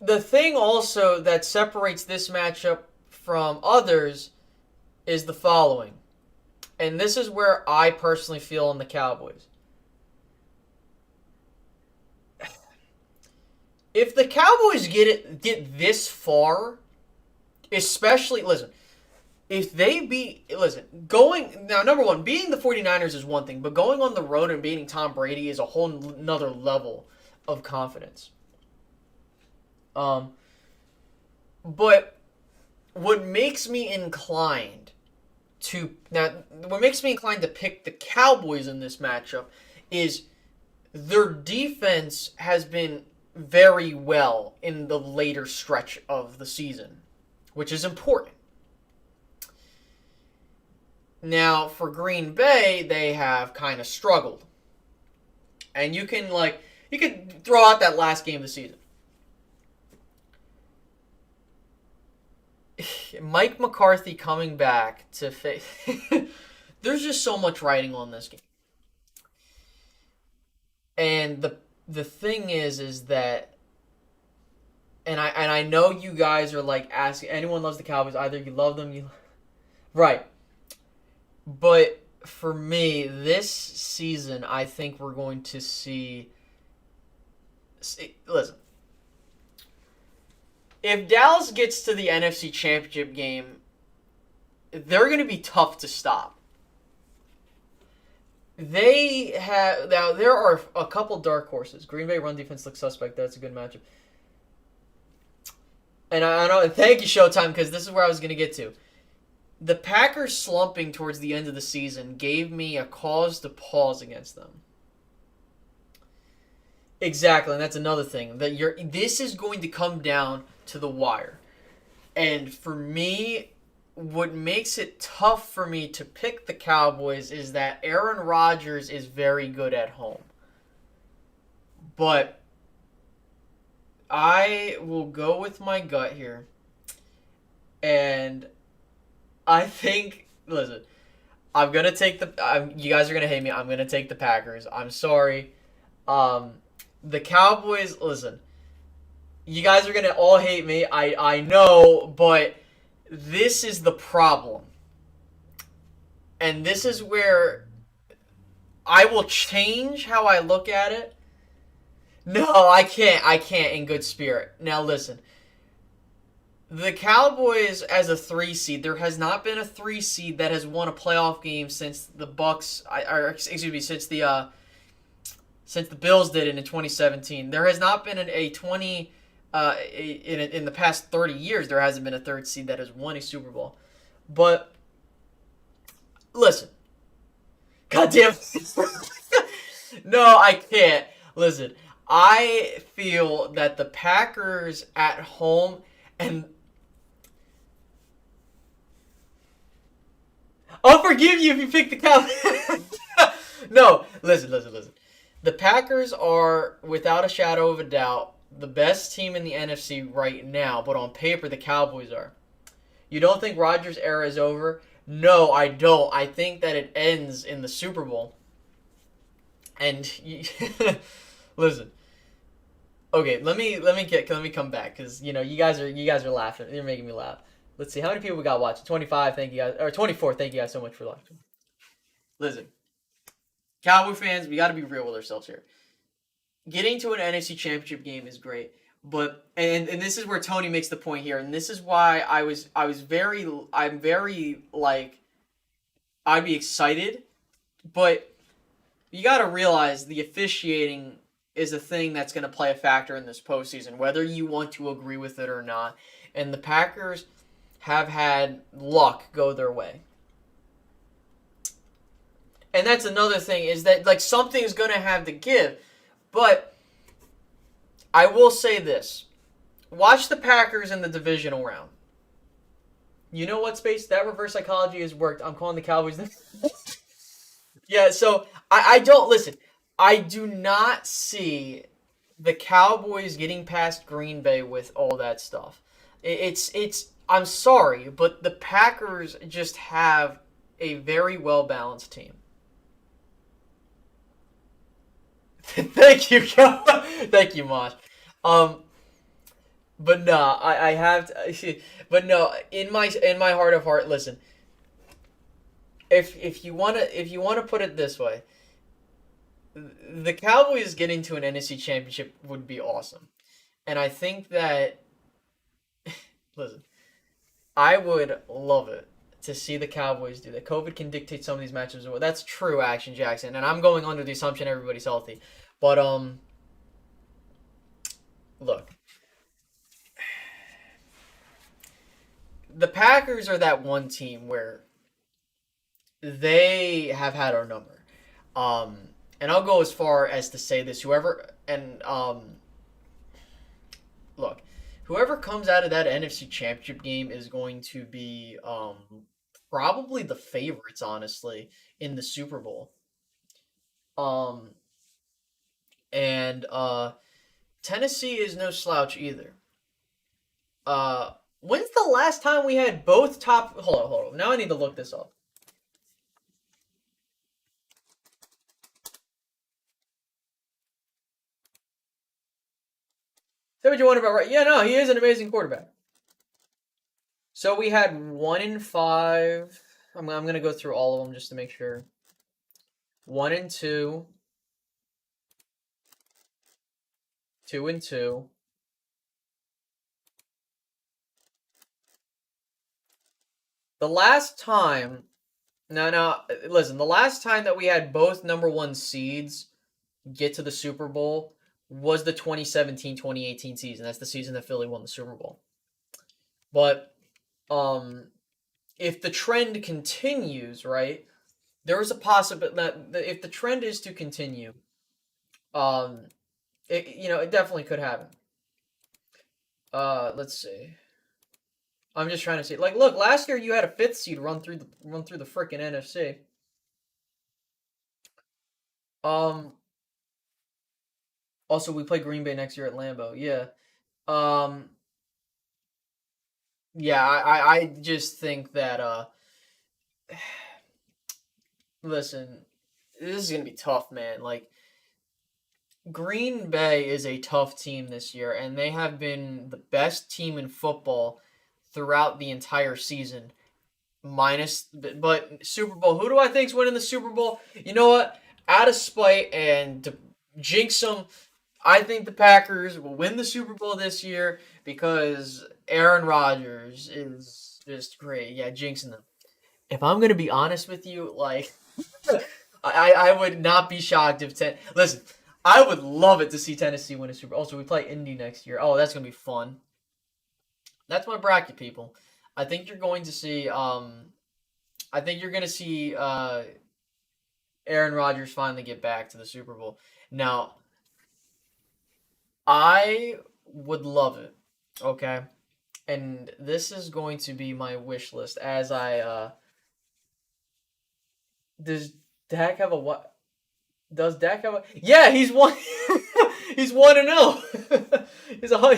the thing also that separates this matchup from others is the following. And this is where I personally feel on the Cowboys. If the Cowboys get this far, especially listen, if they beat listen, going now number one, beating the 49ers is one thing, but going on the road and beating Tom Brady is a whole nother level of confidence. Um but what makes me inclined to pick the Cowboys in this matchup is their defense has been very well in the later stretch of the season, which is important. Now, for Green Bay, they have kind of struggled. And you can throw out that last game of the season. Mike McCarthy coming back to face. There's just so much writing on this game. And the thing is that and I know you guys are like asking anyone loves the Cowboys, either you love them, you right. But for me, this season I think we're going to listen, if Dallas gets to the NFC Championship game, they're going to be tough to stop. They have now. There are a couple dark horses. Green Bay run defense looks suspect. That's a good matchup. And I know. Thank you, Showtime, because this is where I was going to get to. The Packers slumping towards the end of the season gave me a cause to pause against them. Exactly, and that's another thing that you're. This is going to come down to the wire, and for me, what makes it tough for me to pick the Cowboys is that Aaron Rodgers is very good at home. But I will go with my gut here. And I think, listen, I'm going to take you guys are going to hate me. I'm going to take the Packers. I'm sorry. The Cowboys, listen, you guys are going to all hate me. I know, but this is the problem. And this is where I will change how I look at it. No, I can't. I can't in good spirit. Now listen. The Cowboys as a 3 seed, there has not been a 3 seed that has won a playoff game since the Bucks or excuse me, since the Bills did it in 2017. There has not been a 20 in the past 30 years, there hasn't been a third seed that has won a Super Bowl. But listen, goddamn, no, I can't. Listen, I feel that the Packers at home and I'll forgive you if you pick the Cowboys. No, listen. The Packers are, without a shadow of a doubt, the best team in the NFC right now, but on paper, the Cowboys are. You don't think Rodgers' era is over? No, I don't. I think that it ends in the Super Bowl. And listen, okay, let me come back because you guys are laughing. You're making me laugh. Let's see how many people we got watching. 25. Thank you guys, or 24. Thank you guys so much for watching. Listen, Cowboy fans, we got to be real with ourselves here. Getting to an NFC Championship game is great, but and this is where Tony makes the point here, and this is why I'm very like I'd be excited, but you got to realize the officiating is a thing that's going to play a factor in this postseason, whether you want to agree with it or not. And the Packers have had luck go their way. And that's another thing is that like something's going to have to give. But I will say this. Watch the Packers in the divisional round. You know what, Space? That reverse psychology has worked. I'm calling the Cowboys. Yeah, so I don't listen. I do not see the Cowboys getting past Green Bay with all that stuff. It's I'm sorry, but the Packers just have a very well balanced team. Thank you, thank you, Mosh. Um, but no, I have to, but no, in my heart of heart, listen. If you wanna put it this way, the Cowboys getting to an NFC Championship would be awesome, and I think that listen, I would love it to see the Cowboys do that. COVID can dictate some of these matchups. Well, that's true, Action Jackson, and I'm going under the assumption everybody's healthy. But look, the Packers are that one team where they have had our number. Um, and I'll go as far as to say this: look, whoever comes out of that NFC Championship game is going to be probably the favorites, honestly, in the Super Bowl. Um, and Tennessee is no slouch either. When's the last time we had both top? Hold on. Now I need to look this up. Say what you want about right? Yeah, no, he is an amazing quarterback. So we had 1 in 5. I'm gonna go through all of them just to make sure. 1 and 2, 2 and 2. The last time, no, listen. The last time that we had both number one seeds get to the Super Bowl was the 2017-2018 season. That's the season that Philly won the Super Bowl. But um, if the trend continues, right, there is a possibility that if the trend is to continue, um, it definitely could happen. Let's see. I'm just trying to see. Like, look, last year you had a fifth seed run through the freaking NFC. Um, Also we play Green Bay next year at Lambeau. Yeah. Um, yeah. I just think that listen, this is gonna be tough, man. Like Green Bay is a tough team this year, and they have been the best team in football throughout the entire season. Minus, but Super Bowl. Who do I think's winning the Super Bowl? You know what? Out of spite and to jinx them, I think the Packers will win the Super Bowl this year because Aaron Rodgers is just great. Yeah, jinxing them. If I'm gonna be honest with you, like I would not be shocked if listen. I would love it to see Tennessee win a Super Bowl. Also, we play Indy next year. Oh, that's gonna be fun. That's my bracket, people. I think you're going to see. I think you're gonna see Aaron Rodgers finally get back to the Super Bowl. Now, I would love it. Okay, and this is going to be my wish list as I does Dak have a what? Does Dak have a? Yeah, he's one. He's 1-0.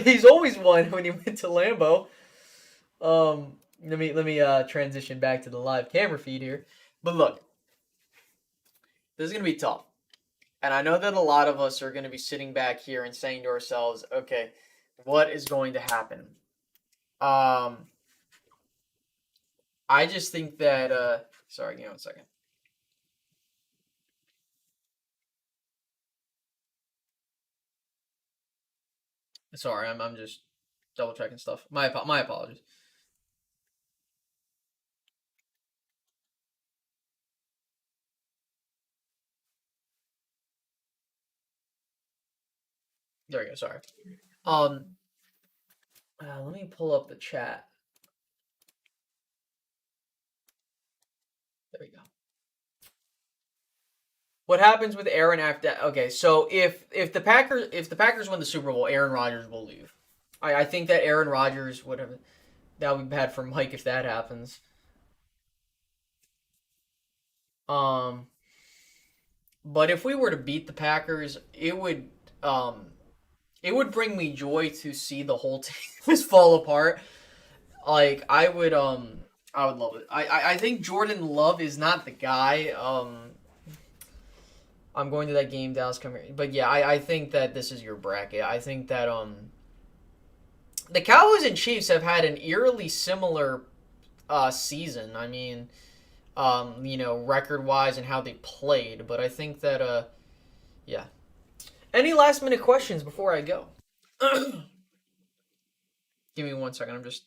He's always won when he went to Lambeau. Let me transition back to the live camera feed here. But look, this is gonna be tough, and I know that a lot of us are gonna be sitting back here and saying to ourselves, "Okay, what is going to happen?" Um, I just think that. Sorry, give me 1 second. Sorry, I'm just double checking stuff. My apologies. There we go. Sorry. Um, let me pull up the chat. There we go. What happens with Aaron after? Okay, so if the Packers win the Super Bowl, Aaron Rodgers will leave. I think that Aaron Rodgers would have that would be bad for Mike if that happens. Um, but if we were to beat the Packers, um it would bring me joy to see the whole team just fall apart. Like I would love it. I think Jordan Love is not the guy. I'm going to that game, Dallas. Come here, but yeah, I think that this is your bracket. I think that the Cowboys and Chiefs have had an eerily similar season. I mean, record wise and how they played, but I think that yeah. Any last minute questions before I go? Give me 1 second. I'm just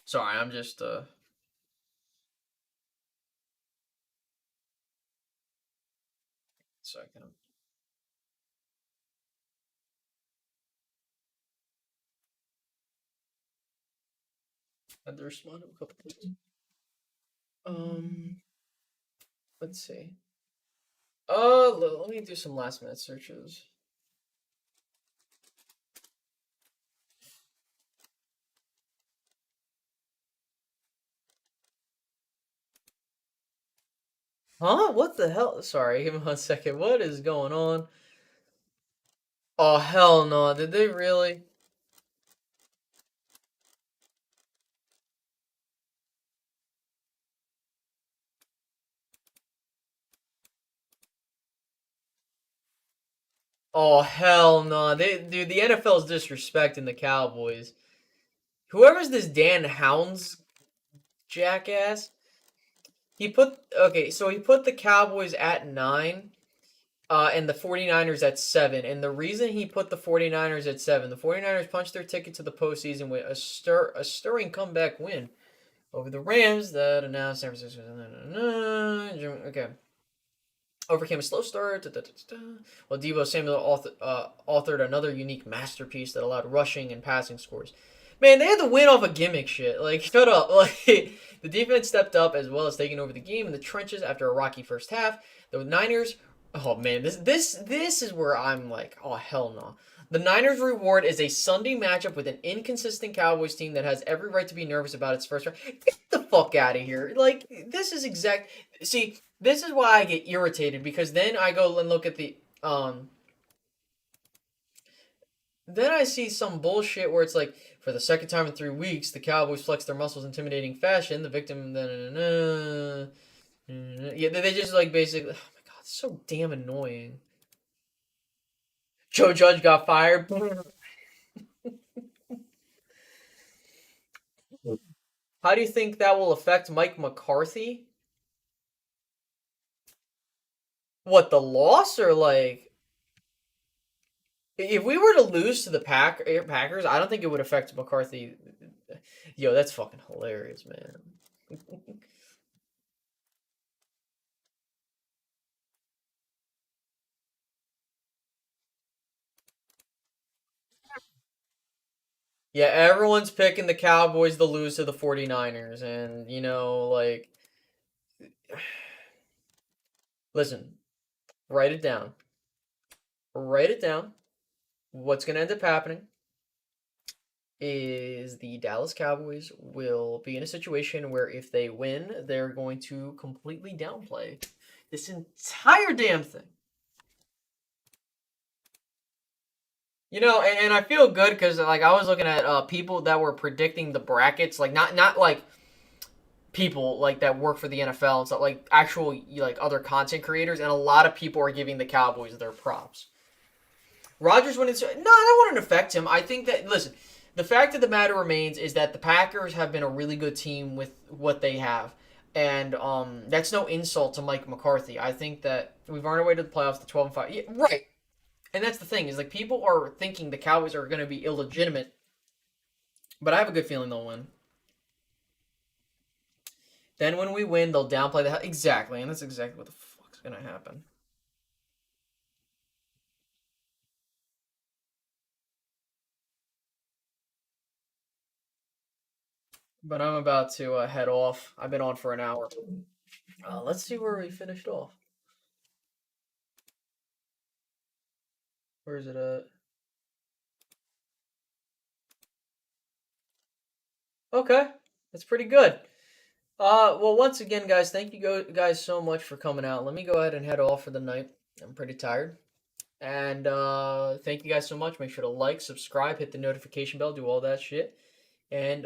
sorry. I'm just second. Had to respond to a couple things. Um, let's see. Let me do some last minute searches. Huh? What the hell? Sorry, give me 1 second. What is going on? Oh, hell no. Did they really? Oh, hell no. Dude, the NFL is disrespecting the Cowboys. Whoever's this Dan Hounds jackass, he put the Cowboys at 9, and the 49ers at 7. And the reason he put the 49ers at 7, the 49ers punched their ticket to the postseason with a stirring comeback win over the Rams that announced San Francisco. Okay. Overcame a slow start. While Deebo Samuel authored another unique masterpiece that allowed rushing and passing scores. Man, they had to win off a gimmick shit. Like, shut up. Like, the defense stepped up as well as taking over the game in the trenches after a rocky first half. The Niners. Oh man, this is where I'm like, oh hell no. The Niners' reward is a Sunday matchup with an inconsistent Cowboys team that has every right to be nervous about its first round. Get the fuck out of here. Like, this is exact. See, this is why I get irritated because then I go and look at the then I see some bullshit where it's like for the second time in 3 weeks the Cowboys flex their muscles in intimidating fashion. The victim yeah, they just like basically. Oh my god, it's so damn annoying. Joe Judge got fired. How do you think that will affect Mike McCarthy? What, the loss or like if we were to lose to the Packers, I don't think it would affect McCarthy. Yo, that's fucking hilarious, man. Yeah, everyone's picking the Cowboys to lose to the 49ers and like listen, write it down. Write it down. What's going to end up happening is the Dallas Cowboys will be in a situation where if they win, they're going to completely downplay this entire damn thing. And I feel good because like I was looking at people that were predicting the brackets, like not like people like that work for the NFL and stuff, like actual like other content creators, and a lot of people are giving the Cowboys their props. Rodgers wouldn't. No, that wouldn't affect him. I think that listen, the fact of the matter remains is that the Packers have been a really good team with what they have, and that's no insult to Mike McCarthy. I think that we've earned our way to the playoffs, the 12-5. Yeah, right, and that's the thing is like people are thinking the Cowboys are going to be illegitimate, but I have a good feeling they'll win. Then when we win, they'll downplay the exactly, and that's exactly what the fuck's going to happen. But I'm about to head off. I've been on for an hour. Let's see where we finished off. Where is it at? Okay, that's pretty good. Well, once again, guys, thank you guys so much for coming out. Let me go ahead and head off for the night. I'm pretty tired. And thank you guys so much. Make sure to like, subscribe, hit the notification bell, do all that shit. And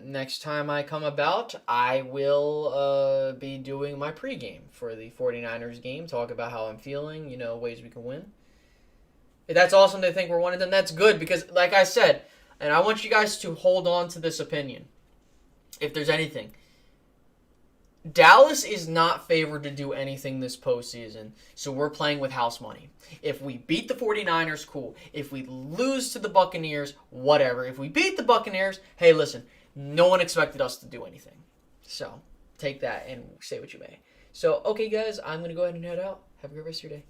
next time I come about, I will be doing my pregame for the 49ers game, talk about how I'm feeling, ways we can win. If that's awesome they think we're one of them, that's good because, like I said, and I want you guys to hold on to this opinion, if there's anything. Dallas is not favored to do anything this postseason, so we're playing with house money. If we beat the 49ers, cool. If we lose to the Buccaneers, whatever. If we beat the Buccaneers, hey, listen, no one expected us to do anything. So take that and say what you may. So, okay, guys, I'm going to go ahead and head out. Have a great rest of your day.